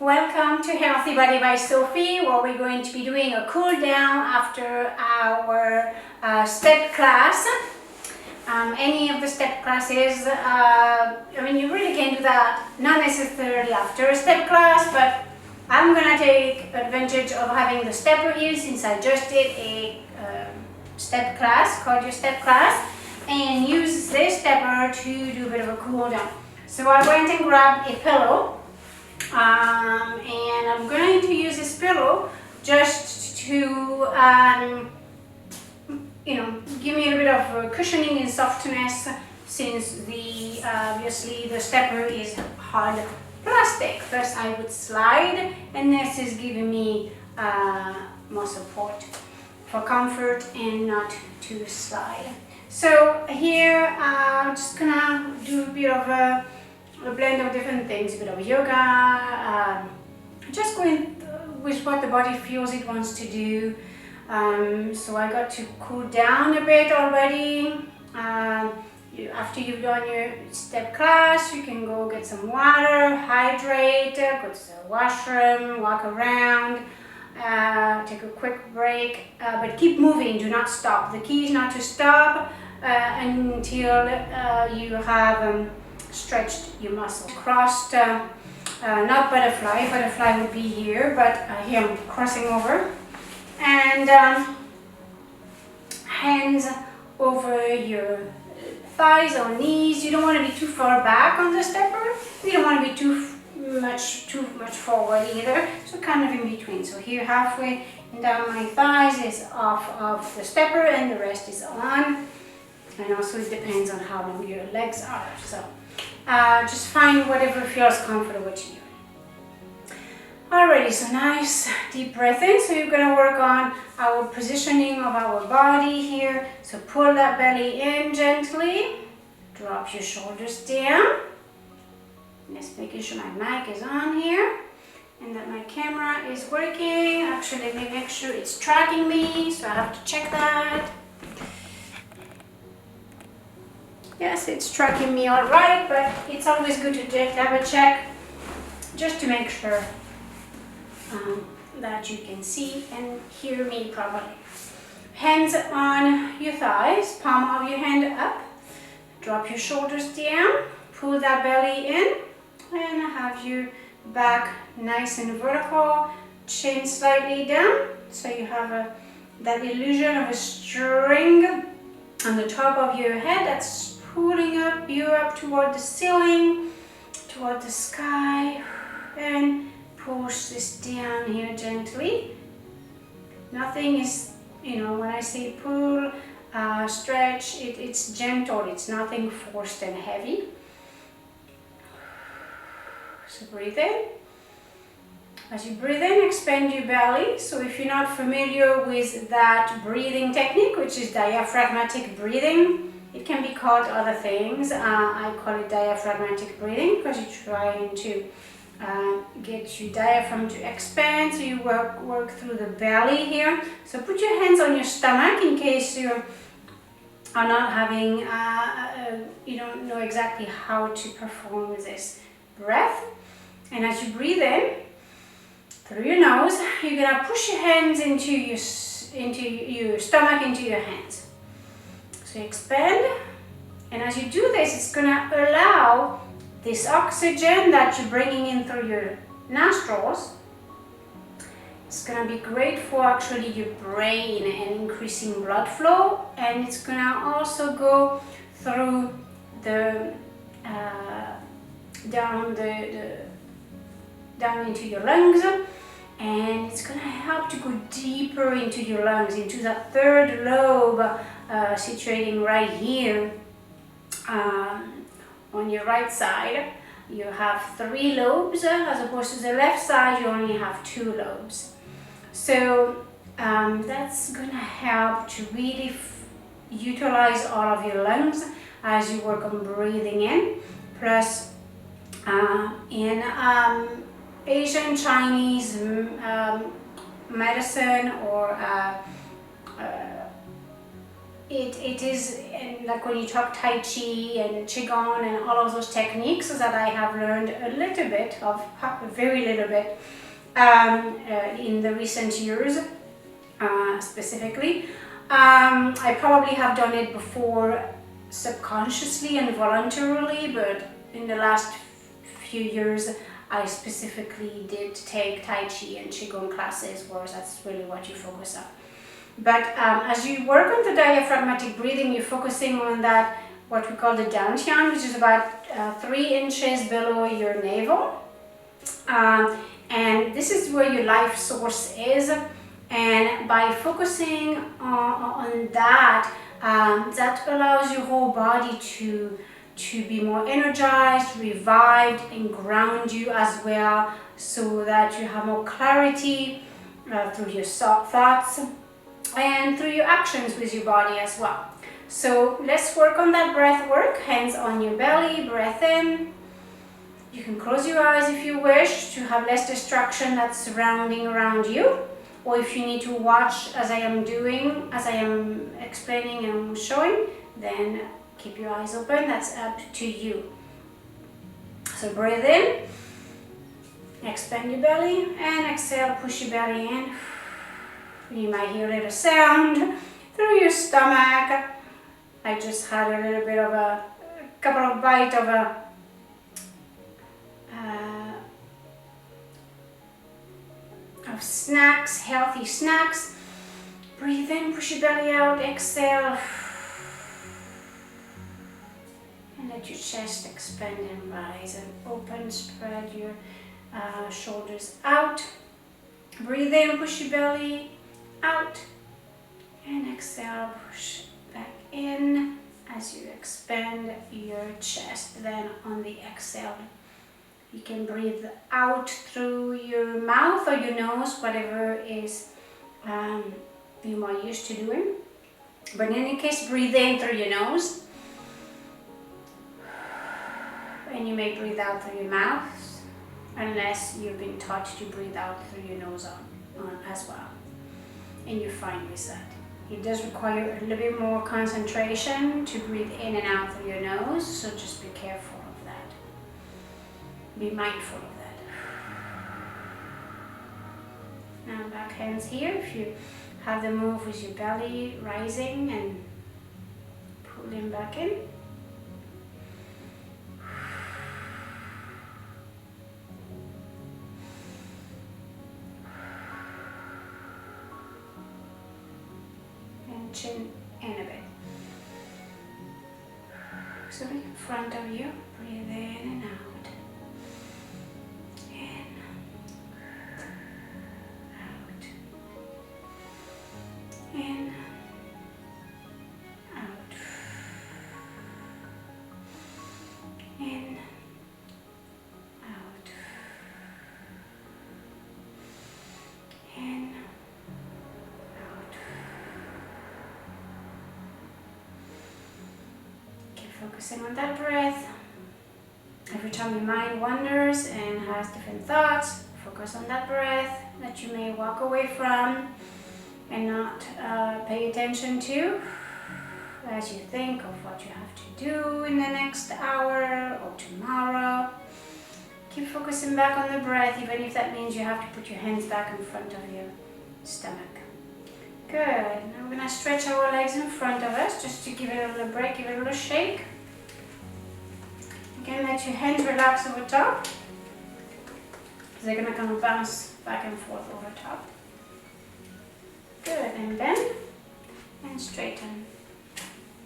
Welcome to Healthy Body by Sophie, where we're going to be doing a cool down after our step class. Any of the step classes, you really can do that, not necessarily after a step class, but I'm gonna take advantage of having the stepper here since I just did a step class, cardio step class, and use this stepper to do a bit of a cool down. So I went and grabbed a pillow. And I'm going to use this pillow just to, give me a bit of cushioning and softness, since obviously the stepper is hard plastic. First I would slide, and this is giving me more support for comfort and not to slide. So here I'm just gonna do a bit of a blend of different things, a bit of yoga, just going with what the body feels it wants to do. So I got to cool down a bit already. After you've done your step class, you can go get some water, hydrate, go to the washroom, walk around, take a quick break, but keep moving, do not stop. The key is not to stop until you have stretched your muscle. Crossed, not butterfly, butterfly would be here, but here I'm crossing over. And hands over your thighs or knees. You don't want to be too far back on the stepper. You don't want to be too much forward either. So kind of in between. So here halfway and down my thighs is off of the stepper and the rest is on. And also it depends on how long your legs are. So just find whatever feels comfortable to you. Alrighty, so nice deep breath in. So you're going to work on our positioning of our body here. So pull that belly in gently. Drop your shoulders down. Just making sure my mic is on here and that my camera is working. Actually, let me make sure it's tracking me, so I have to check that. Yes, it's tracking me all right, but it's always good to double check just to make sure that you can see and hear me properly. Hands on your thighs, palm of your hand up, drop your shoulders down, pull that belly in, and have your back nice and vertical, chin slightly down, so you have that illusion of a string on the top of your head that's pulling you up toward the ceiling, toward the sky, and push this down here gently. Nothing is, when I say pull, stretch, it's gentle, it's nothing forced and heavy. So breathe in. As you breathe in, expand your belly. So if you're not familiar with that breathing technique, which is diaphragmatic breathing, it can be called other things. I call it diaphragmatic breathing because you're trying to get your diaphragm to expand. So you work through the belly here. So put your hands on your stomach in case you are not having, you don't know exactly how to perform with this breath. And as you breathe in through your nose, you're gonna push your hands into your stomach, into your hands. So expand, and as you do this, it's gonna allow this oxygen that you're bringing in through your nostrils. It's gonna be great for actually your brain and increasing blood flow, and it's gonna also go through the down into your lungs, and it's gonna help to go deeper into your lungs, into that third lobe, situating right here on your right side. You have 3 lobes, as opposed to the left side you only have 2 lobes. So that's gonna help to really utilize all of your lungs as you work on breathing in. Plus in Asian Chinese medicine or it is, and like when you talk Tai Chi and Qigong and all of those techniques that I have learned a little bit of, very little bit, in the recent years, specifically. I probably have done it before subconsciously and voluntarily, but in the last few years I specifically did take Tai Chi and Qigong classes, where that's really what you focus on. But as you work on the diaphragmatic breathing, you're focusing on that, what we call the dantian, which is about 3 inches below your navel. And this is where your life source is. And by focusing on that, that allows your whole body to be more energized, revived, and ground you as well, so that you have more clarity through your thoughts and through your actions with your body as well. So let's work on that breath work. Hands on your belly, breath in. You can close your eyes if you wish to have less distraction that's surrounding around you, or if you need to watch as I am doing, as I am explaining and showing, then keep your eyes open. That's up to you. So breathe in, expand your belly, and exhale, push your belly in. You might hear a little sound through your stomach. I just had a little bit of a couple of bites of snacks, healthy snacks. Breathe in, push your belly out, exhale, and let your chest expand and rise and open. Spread your shoulders out. Breathe in, push your belly out, and exhale, push back in as you expand your chest. Then on the exhale, you can breathe out through your mouth or your nose, whatever is you're more used to doing. But in any case, breathe in through your nose, and you may breathe out through your mouth, unless you've been taught to breathe out through your nose on as well, and you're fine with that. It does require a little bit more concentration to breathe in and out through your nose, so just be careful of that. Be mindful of that. Now back hands here. If you have the move with your belly rising and pulling back in. And chin in a bit. So in front of you, breathe in and out. In, out, in, out, in, out. Keep focusing on that breath. Every time your mind wanders and has different thoughts, focus on that breath that you may walk away from and not pay attention to as you think of what you have to do in the next hour or tomorrow. Keep focusing back on the breath, even if that means you have to put your hands back in front of your stomach. Good. Now we're going to stretch our legs in front of us just to give it a little break, give it a little shake. Again, let your hands relax over top. They're going to kind of bounce back and forth over top. Good, and bend and straighten.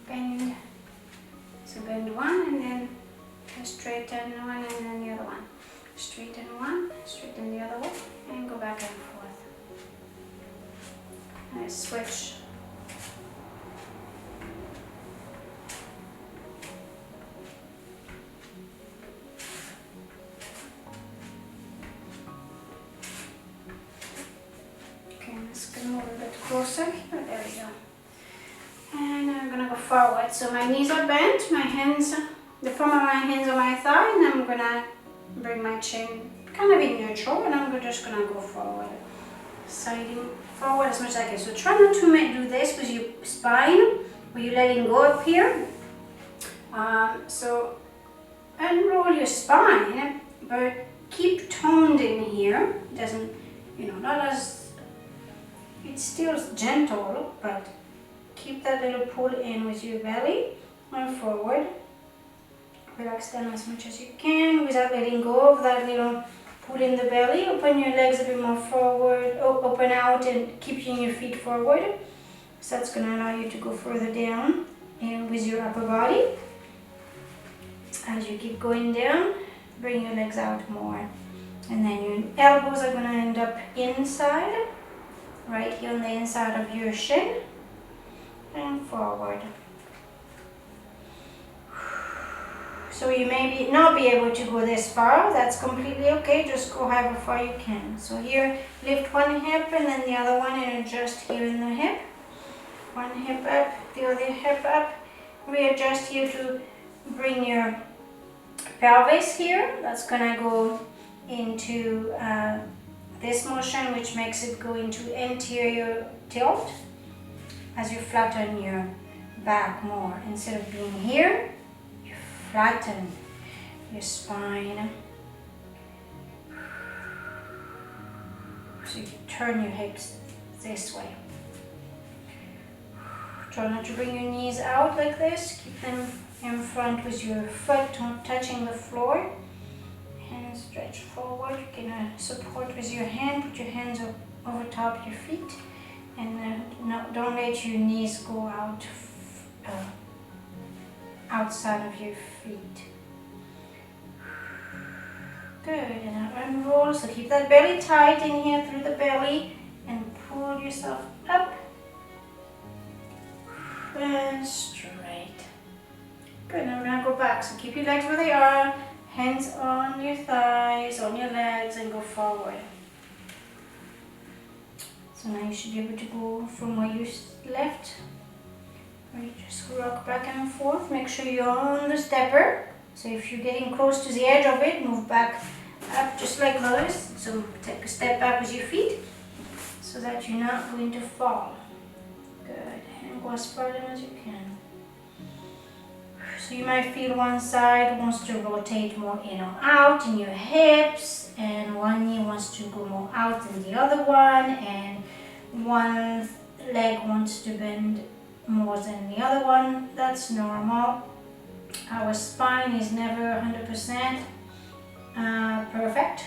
Bend. So bend one and then straighten one and then the other one. Straighten one, straighten the other one, and go back and forth. Let's switch. Closer. Oh, there we go. And I'm gonna go forward. So my knees are bent, my hands, the palm of my hands on my thigh, and I'm gonna bring my chin kind of in neutral, and I'm just gonna go forward, siding forward as much as I can. So try not to do this with your spine where you're letting go up here. So unroll your spine, but keep toned in here. It doesn't, not as, it's still gentle, but keep that little pull in with your belly and forward. Relax down as much as you can without letting go of that little pull in the belly. Open your legs a bit more forward, open out and keeping your feet forward. So that's going to allow you to go further down and with your upper body. As you keep going down, bring your legs out more. And then your elbows are going to end up inside, right here on the inside of your shin. And forward. So you may not be able to go this far, that's completely okay, just go however far you can. So here, lift one hip and then the other one and adjust here in the hip. One hip up, the other hip up. Readjust here to bring your pelvis here. That's gonna go into this motion, which makes it go into anterior tilt as you flatten your back more. Instead of being here, flatten your spine. So you can turn your hips this way. Try not to bring your knees out like this. Keep them in front with your foot touching the floor. Hands stretch forward. You can support with your hand. Put your hands over top your feet. And don't let your knees go out outside of your feet. Good, and now unroll, so keep that belly tight in here through the belly and pull yourself up and straight. Good, now we're gonna go back, so keep your legs where they are, hands on your thighs, on your legs, and go forward. So now you should be able to go from where you left. You just rock back and forth. Make sure you're on the stepper. So if you're getting close to the edge of it, move back up just like this. So take a step back with your feet so that you're not going to fall. Good. And go as far down as you can. So you might feel one side wants to rotate more in or out in your hips, and one knee wants to go more out than the other one, and one leg wants to bend more than the other one. That's normal. Our spine is never 100% perfect.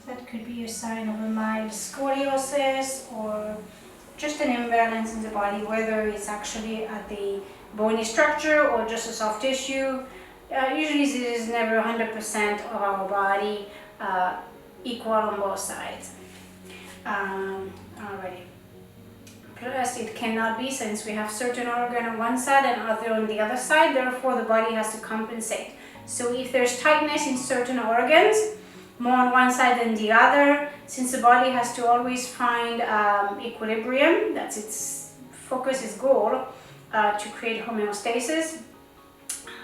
That could be a sign of a mild scoliosis or just an imbalance in the body, whether it's actually at the bony structure or just a soft tissue. Usually this is never 100% of our body equal on both sides. Already. Plus it cannot be, since we have certain organ on one side and other on the other side, therefore the body has to compensate. So if there's tightness in certain organs, more on one side than the other, since the body has to always find equilibrium, that's its focus, its goal, to create homeostasis,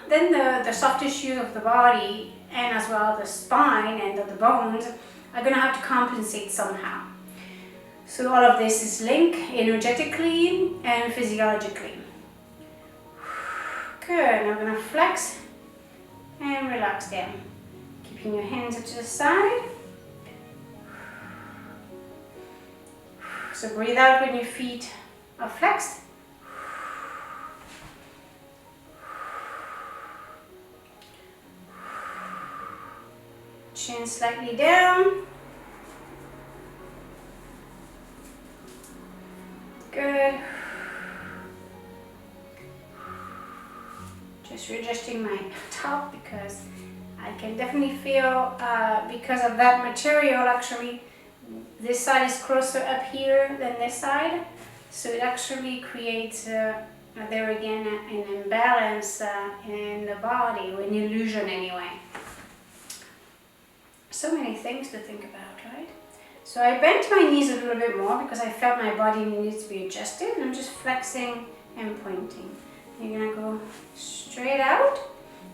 then the soft tissue of the body and as well the spine and the bones are going to have to compensate somehow. So all of this is linked energetically and physiologically. Good, now I'm going to flex and relax down. Keeping your hands to the side. So breathe out when your feet are flexed. Chin slightly down. Good. Just readjusting my top because I can definitely feel, because of that material, actually this side is closer up here than this side, so it actually creates there again an imbalance in the body, or an illusion anyway. So many things to think about, right? So I bent my knees a little bit more because I felt my body needed to be adjusted, and I'm just flexing and pointing. You're gonna go straight out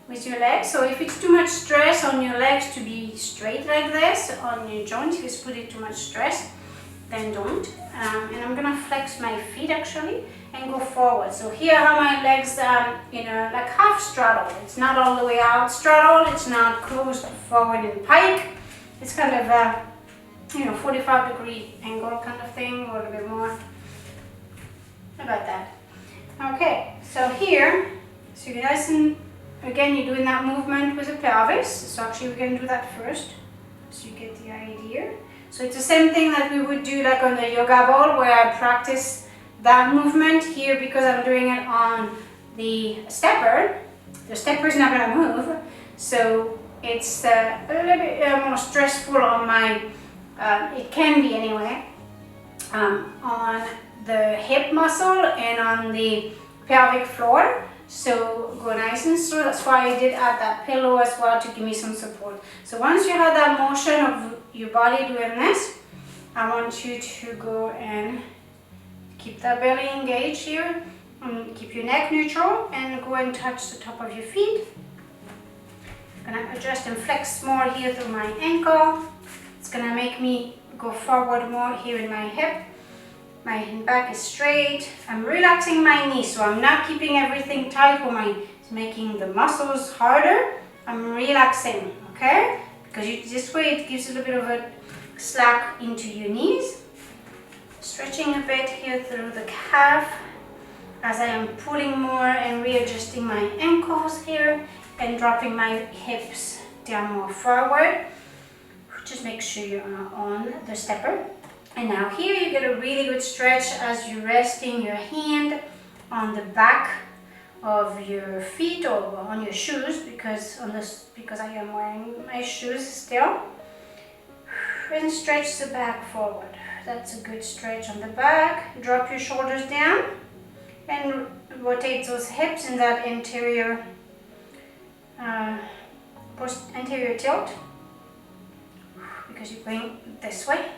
with your legs. So if it's too much stress on your legs to be straight like this, on your joints, if it's putting too much stress, then don't. And I'm gonna flex my feet actually and go forward. So here are my legs, like half straddle. It's not all the way out straddle. It's not closed forward in pike. It's kind of a 45-degree angle kind of thing, or a little bit more. How about that? Okay, so here, so you guys, again, you're doing that movement with the pelvis. So actually we're going to do that first, so you get the idea. So it's the same thing that we would do like on the yoga ball, where I practice that movement here because I'm doing it on the stepper. The stepper is not going to move, so it's a little bit more stressful on my, it can be anyway, on the hip muscle and on the pelvic floor. So go nice and slow. That's why I did add that pillow as well to give me some support. So once you have that motion of your body doing this, I want you to go and keep that belly engaged here, and keep your neck neutral, and go and touch the top of your feet. I'm gonna adjust and flex more here through my ankle. It's gonna make me go forward more here in my hip. My back is straight. I'm relaxing my knees, so I'm not keeping everything tight or it's making the muscles harder. I'm relaxing, okay? Because this way it gives a little bit of a slack into your knees. Stretching a bit here through the calf as I am pulling more and readjusting my ankles here and dropping my hips down more forward. Just make sure you are on the stepper. And now here you get a really good stretch as you're resting your hand on the back of your feet or on your shoes, because I am wearing my shoes still. And stretch the back forward. That's a good stretch on the back. Drop your shoulders down and rotate those hips in that anterior anterior tilt, because you're going this way.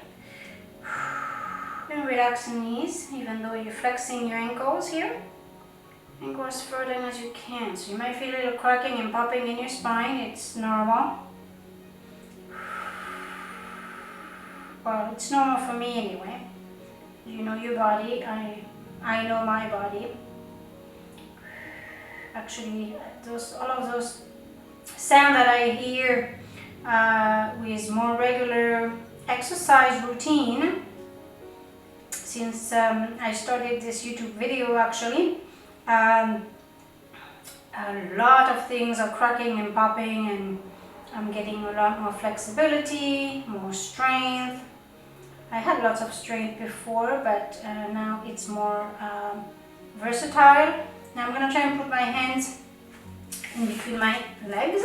And relax the knees, even though you're flexing your ankles here. And go as far down as you can. So you might feel a little cracking and popping in your spine. It's normal. Well, it's normal for me anyway. You know your body. I know my body. Actually, all of those sound that I hear with more regular exercise routine, since I started this YouTube video actually, a lot of things are cracking and popping, and I'm getting a lot more flexibility, more strength. I had lots of strength before, but now it's more versatile. Now I'm going to try and put my hands in between my legs,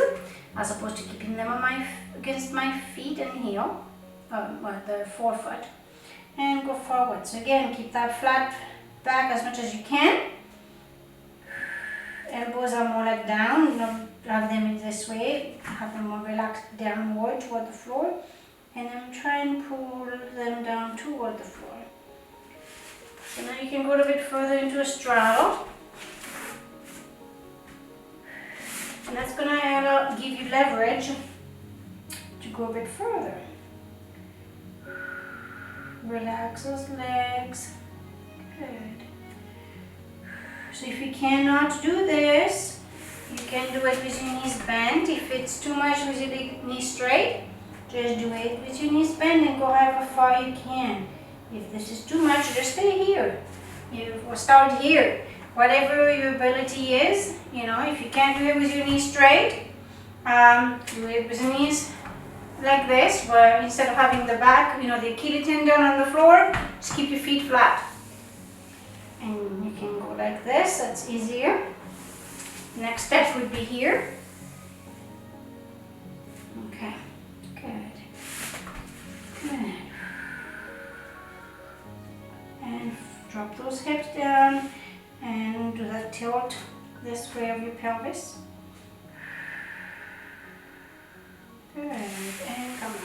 as opposed to keeping them on against my feet and heel, the forefoot, and go forward. So again, keep that flat back as much as you can. Elbows are more like down, not have them in this way, have them more relaxed downward toward the floor, and then try and pull them down toward the floor. So now you can go a little bit further into a straddle, and that's going to give you leverage to go a bit further. Relax those legs. Good. So if you cannot do this, you can do it with your knees bent. If it's too much with your knees straight, just do it with your knees bent and go however far you can. If this is too much, just stay here. Or start here. Whatever your ability is, if you can't do it with your knees straight, do it with your knees like this, where instead of having the back, the Achilles tendon on the floor, just keep your feet flat. And you can go like this, that's easier. Next step would be here. Okay, good. Good. And drop those hips down and do that tilt this way of your pelvis. Good, and come up.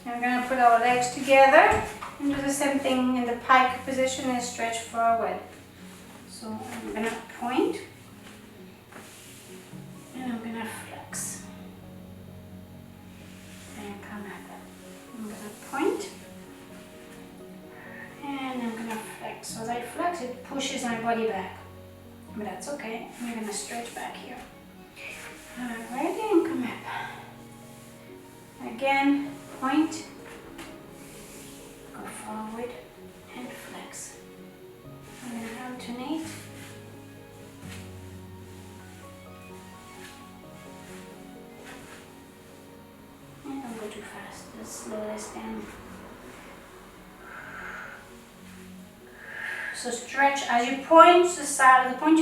Now we're going to put our legs together and do the same thing in the pike position and stretch forward. So I'm going to point and I'm going to flex and come up. I'm going to point flex. So as I flex, it pushes my body back. But that's okay. We're gonna stretch back here. Alright, and come up. Again, point. Go forward and flex. I'm gonna alternate. And don't go too fast. Let's slow this down. So stretch as you point to the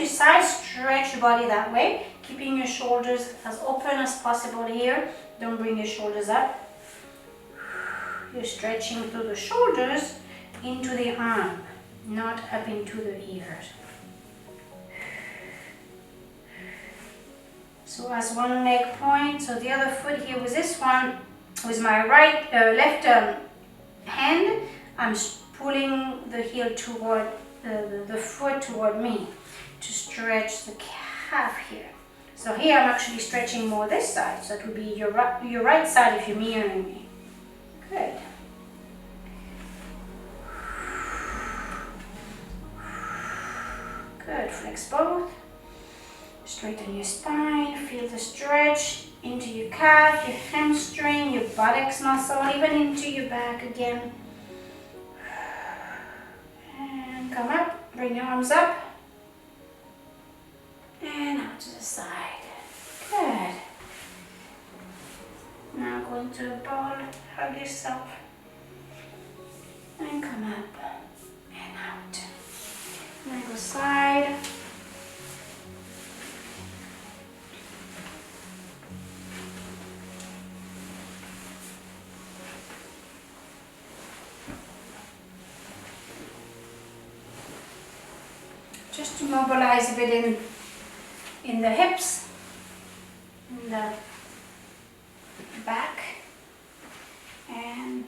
side, stretch your body that way, keeping your shoulders as open as possible here. Don't bring your shoulders up. You're stretching through the shoulders into the arm, not up into the ears. So as one leg point, so the other foot here with this one, with my left hand, I'm pulling the heel toward the foot toward me to stretch the calf here. So here I'm actually stretching more this side, so it would be your right side if you're mirroring me. Good. Good, flex both. Straighten your spine, feel the stretch into your calf, your hamstring, your buttocks muscle, even into your back again. And come up, bring your arms up. And out to the side. Good. Now go into a ball, hug yourself. And come up and out. Now go side. Just to mobilize a bit in the hips, in the back, and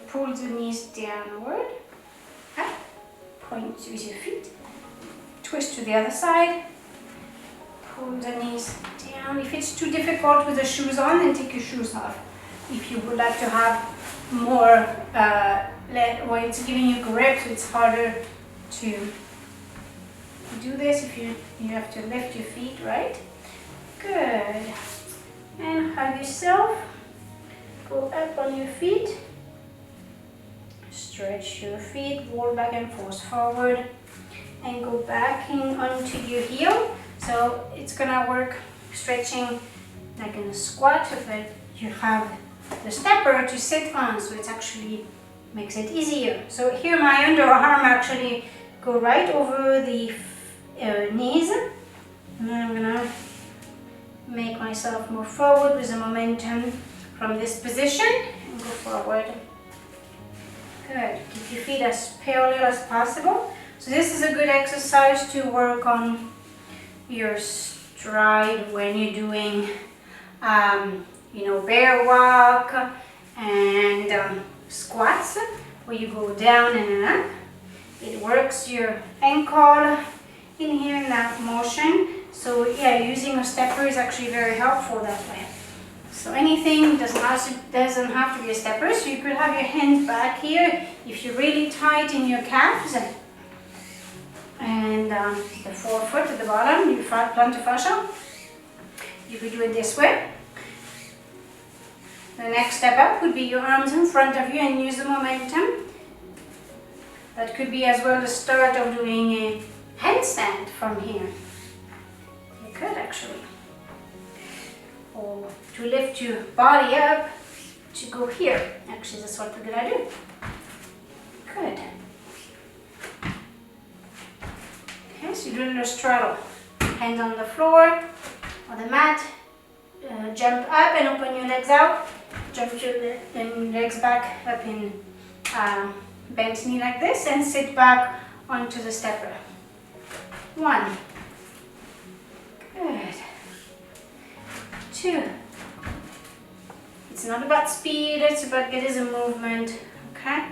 pull the knees downward, up, point with your feet, twist to the other side, pull the knees down. If it's too difficult with the shoes on, then take your shoes off. If you would like to have more where it's giving you grip, so it's harder to do this if you have to lift your feet, right? Good. And hug yourself. Go up on your feet. Stretch your feet, roll back and forth forward, and go back in onto your heel. So it's gonna work stretching like in a squat, but you have the stepper to sit on, so it actually makes it easier. So here my underarm actually go right over the knees, and then I'm gonna make myself move forward with the momentum from this position and go forward. Good. Keep your feet as parallel as possible. So this is a good exercise to work on your stride when you're doing bear walk and squats, where you go down and up. It works your ankle in here in that motion. So yeah, using a stepper is actually very helpful that way. So anything doesn't have to be a stepper. So you could have your hands back here if you're really tight in your calves, and the forefoot at the bottom, your plantar fascia. You could do it this way. The next step up would be your arms in front of you and use the momentum. That could be as well the start of doing a handstand from here. You could actually. Or to lift your body up to go here. Actually, that's what we're gonna do. Good. Okay, so you're doing a straddle. Hands on the floor or the mat. Jump up and open your legs out. Jump your legs back up in bent knee like this, and sit back onto the stepper. 1. Good. 2. It's not about speed, it's about getting the movement. Okay.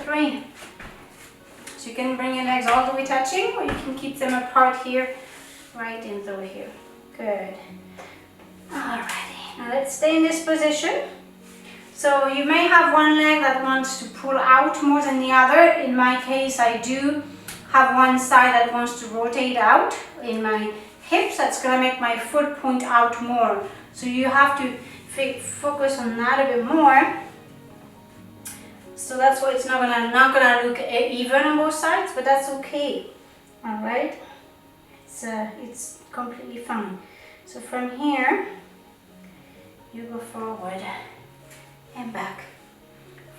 3. So you can bring your legs all the way touching, or you can keep them apart here, right in through here. Good. Alrighty. Now let's stay in this position. So you may have one leg that wants to pull out more than the other. In my case, I do have one side that wants to rotate out in my hips. That's going to make my foot point out more. So you have to focus on that a bit more. So that's why it's not gonna look even on both sides, but that's okay. All right, it's completely fine. So from here, you go forward and back,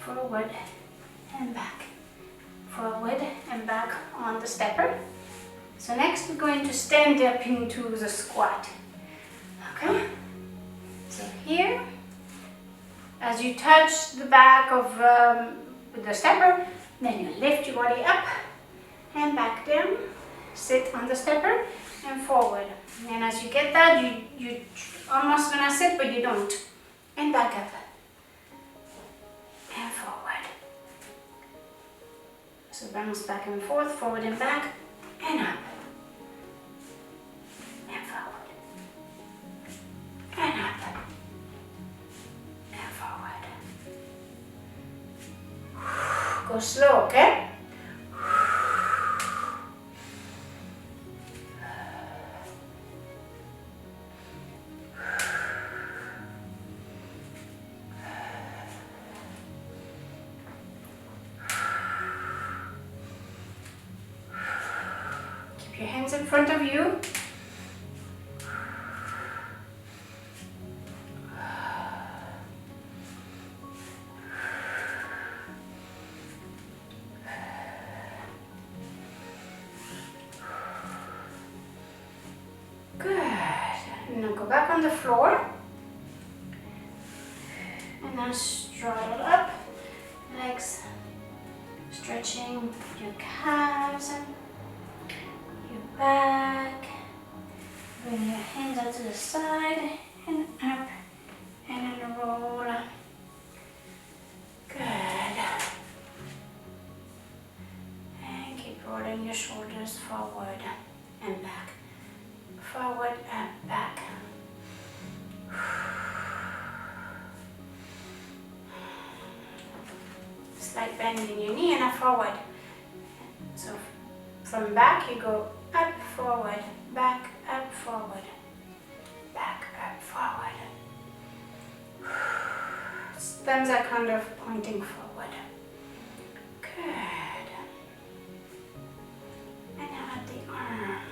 forward and back, forward and back on the stepper. So next we're going to stand up into the squat. Okay. So here, as you touch the back of the stepper, then you lift your body up and back down, sit on the stepper and forward. And as you get that, you almost gonna sit, but you don't. And back up and forward. So bounce back and forth, forward and back, and up and forward and up. Go slow, okay? Keep your hands in front of you. Back on the floor, and now straddle up, legs stretching your calves and your back. Bring your hands out to the side and up and then roll. Good. And keep rolling your shoulders forward and back, forward and back. Slight bend in your knee and up forward. So from back you go up, forward, back, up, forward, back, up, forward. Thumbs are kind of pointing forward. Good. And now at the arm.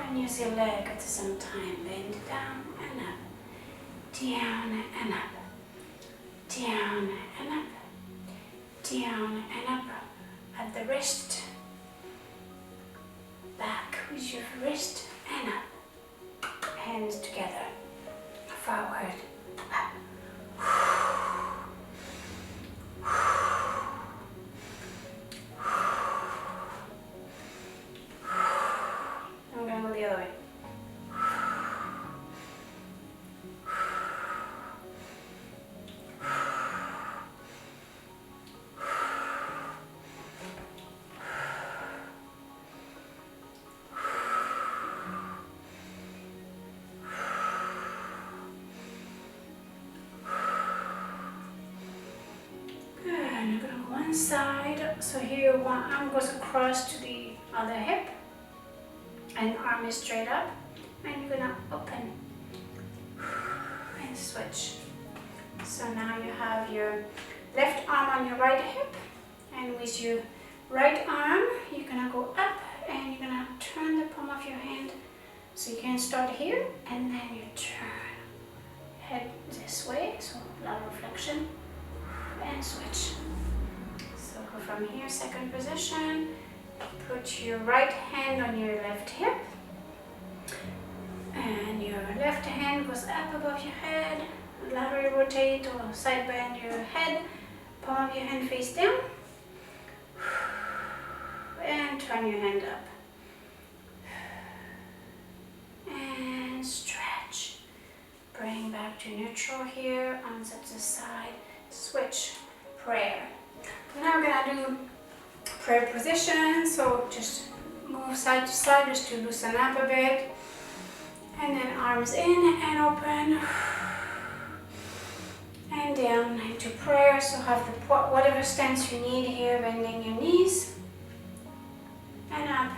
And use your leg at the same time. Bend down and up, down and up, down and up, down and up. At the wrist, back with your wrist and up. Hands together, forward, up. I'm going to go the other way. Side, so here one arm goes across to the other hip and arm is straight up, and you're gonna open and switch. So now you have your left arm on your right hip, and with your right arm you're gonna go up and you're gonna turn the palm of your hand. So you can start here and then you turn head this way, so lateral flexion, and switch. From here, second position, put your right hand on your left hip and your left hand goes up above your head, laterally rotate or side bend your head, palm of your hand face down and turn your hand up and stretch. Bring back to neutral here, arms up to the side, switch, prayer. Now we're going to do prayer position, so just move side to side just to loosen up a bit, and then arms in and open, and down into prayer. So have the whatever stance you need here, bending your knees and up.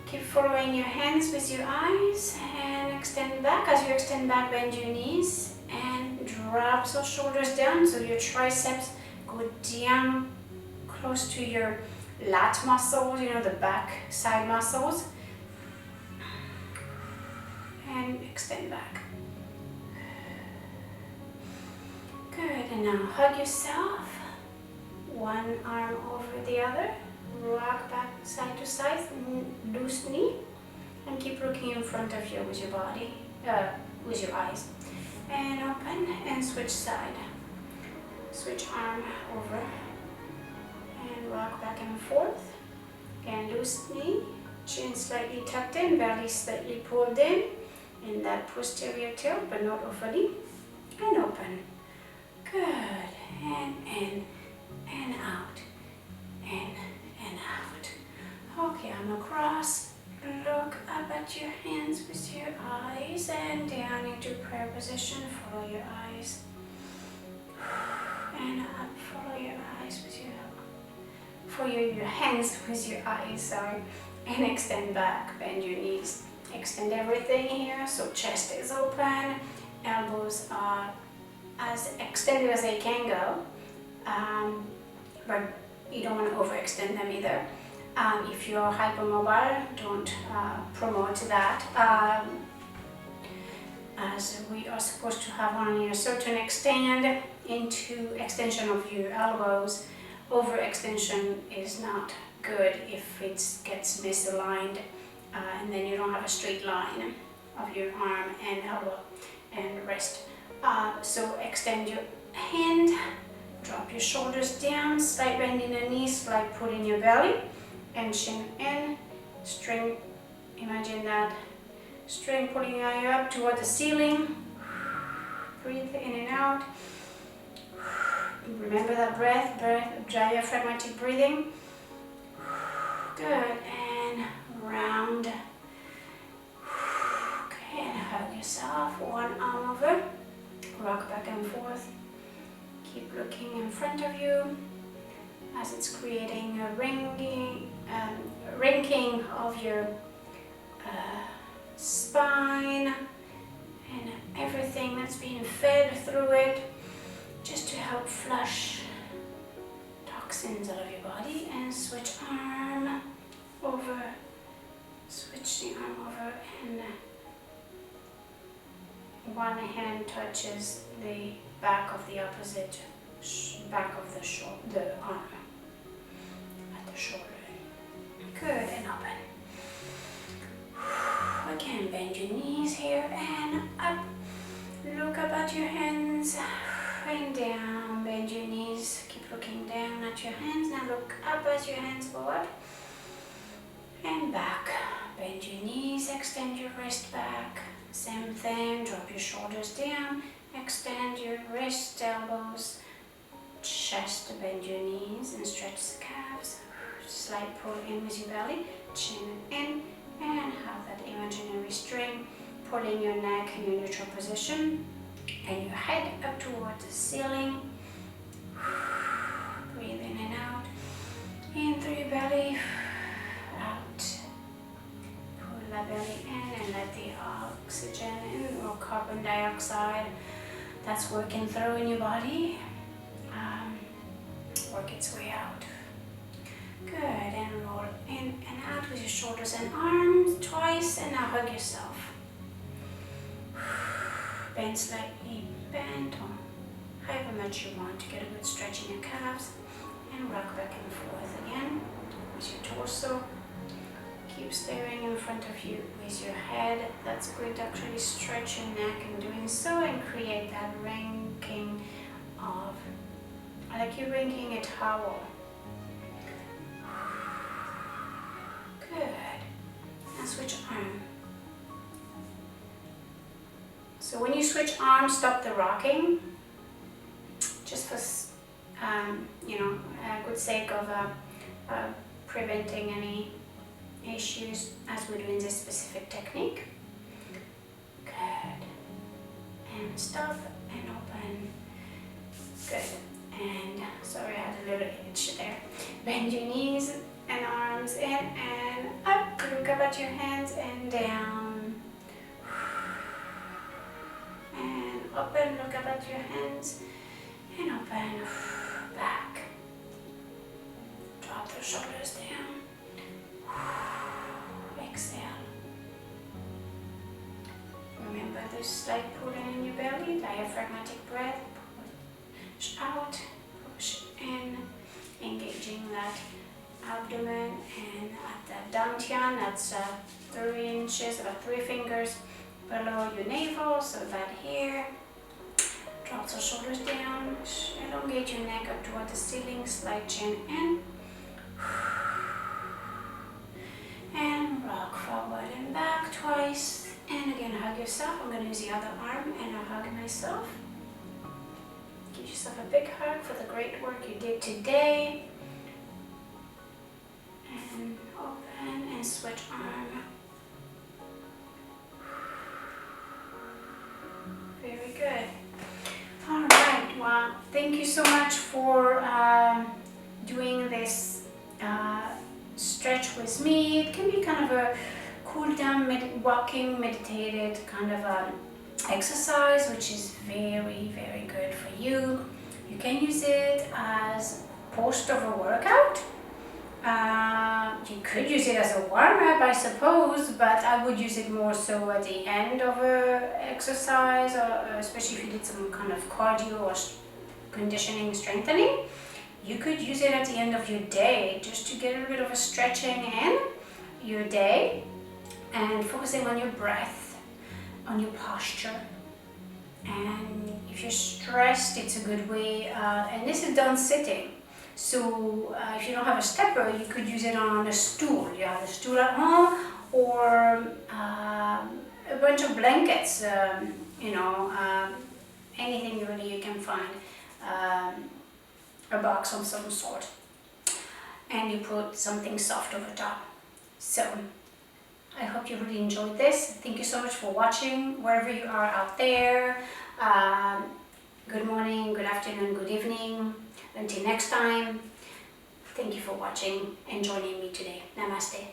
Keep following your hands with your eyes and extend back. As you extend back, bend your knees and drop those shoulders down so your triceps go down close to your lat muscles, you know, the back side muscles, and extend back. Good, and now hug yourself, one arm over the other, rock back side to side, loose knee, and keep looking in front of you with your body, with your eyes, and open and switch side, switch arm over, and rock back and forth. Again, loose knee, chin slightly tucked in, belly slightly pulled in that posterior tilt, but not overly, and open. Good, and in, and out, in, and out. Okay, I'm across. Look up at your hands with your eyes and down into prayer position. Follow your eyes. And up, follow your eyes with your hands with your eyes, sorry. And extend back, bend your knees. Extend everything here, so chest is open, elbows are as extended as they can go, but you don't want to overextend them either. If you're hypermobile, don't promote that, as we are supposed to have only a certain extent into extension of your elbows. Overextension is not good if it gets misaligned, and then you don't have a straight line of your arm and elbow and wrist. So extend your hand, drop your shoulders down, slight bend in the knees, slight pull in your belly, and chin in, string, imagine that string pulling you up toward the ceiling. Breathe in and out. Remember that breath, diaphragmatic breathing. Good, and round. Okay, and hug yourself, one arm over, rock back and forth. Keep looking in front of you as it's creating a rinking of your spine and everything that's being fed through it, just to help flush toxins out of your body. And switch arm over, switch the arm over, and one hand touches the back of the opposite back of the arm at the shoulder. Good, and open. Again, bend your knees here and up. Look up at your hands and down. Bend your knees. Keep looking down at your hands. Now look up as your hands go up and back. Bend your knees. Extend your wrist back. Same thing. Drop your shoulders down. Extend your wrists, elbows, chest. Bend your knees and stretch the calves. Slight pull in with your belly. Chin in. And have that imaginary string pulling your neck in your neutral position and your head up towards the ceiling. Breathe in and out. In through your belly, out. Pull that belly in and let the oxygen in, or carbon dioxide that's working through in your body work its way out. Good, and roll in and out with your shoulders and arms twice, and now hug yourself. Bend slightly, bend on however much you want to get a good stretch in your calves, and rock back and forth again with your torso. Keep staring in front of you with your head. That's good to actually stretch your neck in doing so and create that rinking of, like you're rinking a towel. Good. Now switch arm. So when you switch arms, stop the rocking, just for good sake of preventing any issues as we're doing this specific technique. Good. And stop and open. Good. And sorry, I had a little itch there. Bend your knees and arms in and up. Look up at your hands and down. And open, look up at your hands and open. Back. Drop the shoulders down. Exhale. Remember this slight pulling in your belly, diaphragmatic breath. Push out, push in, engaging that abdomen, and at the dantian, that's 3 inches, about 3 fingers below your navel, so that here. Drop the shoulders down, elongate your neck up toward the ceiling, slide chin in. And rock forward and back twice. And again, hug yourself. I'm going to use the other arm and I'll hug myself. Give yourself a big hug for the great work you did today. And open and switch arm. Very good. All right. Well, thank you so much for doing this stretch with me. It can be kind of a cool down, walking, meditated kind of exercise, which is very, very good for you. You can use it as post of a workout. You could use it as a warm-up, I suppose, but I would use it more so at the end of a exercise, or especially if you did some kind of cardio or conditioning, strengthening. You could use it at the end of your day just to get a little bit of a stretching in your day and focusing on your breath, on your posture. And if you're stressed, it's a good way, and this is done sitting. So if you don't have a stepper, you could use it on a stool. You have a stool at home, or a bunch of blankets, anything really you can find. A box of some sort, and you put something soft over top. So I hope you really enjoyed this. Thank you so much for watching, wherever you are out there. Good morning, good afternoon, good evening. Until next time, thank you for watching and joining me today. Namaste.